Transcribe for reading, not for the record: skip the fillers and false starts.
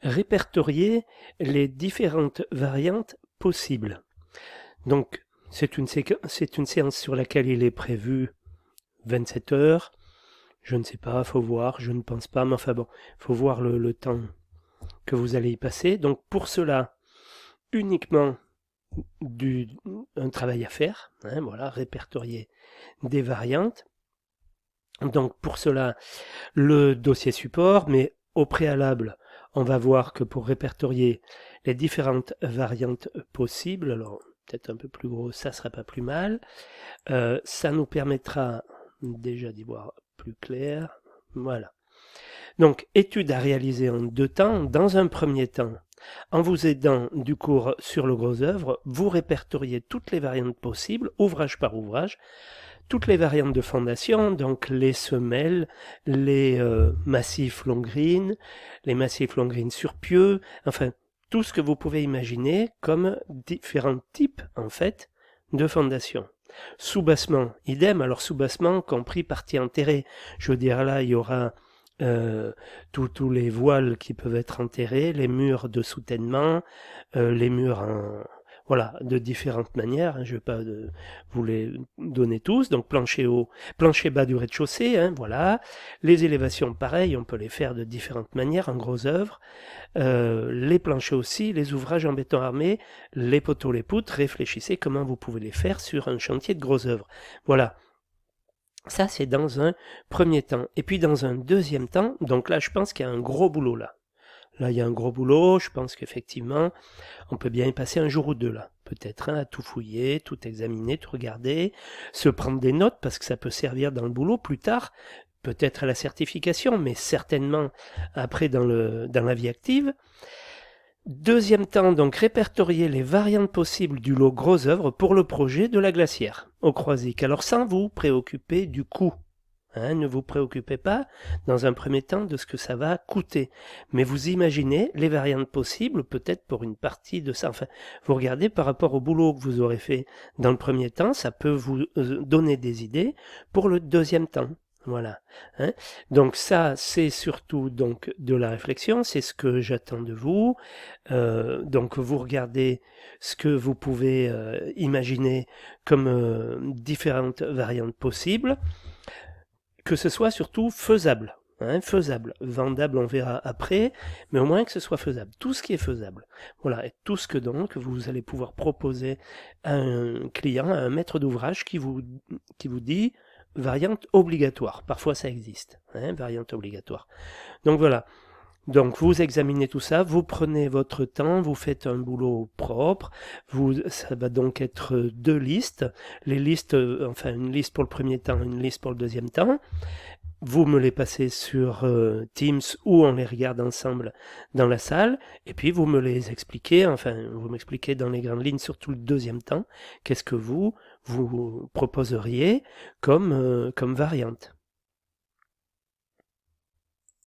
répertorier les différentes variantes possibles. Donc, c'est une séance sur laquelle il est prévu 27 heures. Je ne sais pas, faut voir, je ne pense pas, mais enfin bon, faut voir le temps que vous allez y passer. Donc pour cela, uniquement un travail à faire, voilà, répertorier des variantes. Donc pour cela, le dossier support, mais au préalable, on va voir que pour répertorier les différentes variantes possibles, alors peut-être un peu plus gros, ça sera pas plus mal, ça nous permettra déjà d'y voir plus clair. Voilà. Donc, étude à réaliser en 2 temps. Dans un premier temps, en vous aidant du cours sur le gros œuvre, vous répertoriez toutes les variantes possibles, ouvrage par ouvrage, toutes les variantes de fondation, donc les semelles, les massifs long green, les massifs long green sur pieux, enfin, tout ce que vous pouvez imaginer comme différents types, en fait, de fondation. Soubassement, idem, alors soubassement compris partie enterrée. Je veux dire, là, il y aura tous les voiles qui peuvent être enterrés, les murs de soutènement, les murs voilà, de différentes manières, je ne vais pas vous les donner tous, donc plancher haut, plancher bas du rez-de-chaussée, voilà, les élévations pareil, on peut les faire de différentes manières en gros œuvre, les planchers aussi, les ouvrages en béton armé, les poteaux, les poutres, réfléchissez comment vous pouvez les faire sur un chantier de gros œuvre, voilà. Ça, c'est dans un premier temps. Et puis dans un deuxième temps, donc là, je pense qu'il y a un gros boulot là. Là, il y a un gros boulot, je pense qu'effectivement, on peut bien y passer un jour ou deux là. Peut-être à tout fouiller, tout examiner, tout regarder, se prendre des notes parce que ça peut servir dans le boulot plus tard, peut-être à la certification, mais certainement après dans la vie active. Deuxième temps, donc répertorier les variantes possibles du lot gros œuvre pour le projet de la glacière au Croisic. Alors sans vous préoccuper du coût. Ne vous préoccupez pas dans un premier temps de ce que ça va coûter. Mais vous imaginez les variantes possibles peut-être pour une partie de ça. Enfin, vous regardez par rapport au boulot que vous aurez fait dans le premier temps, ça peut vous donner des idées pour le deuxième temps. Voilà. Donc ça, c'est surtout donc de la réflexion, c'est ce que j'attends de vous. Donc vous regardez ce que vous pouvez imaginer comme différentes variantes possibles, que ce soit surtout faisable. Faisable. Vendable, on verra après, mais au moins que ce soit faisable. Tout ce qui est faisable. Voilà, et tout ce que donc vous allez pouvoir proposer à un client, à un maître d'ouvrage qui vous dit variante obligatoire. Parfois ça existe, variante obligatoire. Donc voilà. Donc vous examinez tout ça, vous prenez votre temps, vous faites un boulot propre, ça va donc être 2 listes, les listes, enfin une liste pour le premier temps, une liste pour le deuxième temps. Vous me les passez sur Teams ou on les regarde ensemble dans la salle, et puis vous me les expliquez, enfin vous m'expliquez dans les grandes lignes, surtout le deuxième temps, qu'est-ce que vous proposeriez comme variante.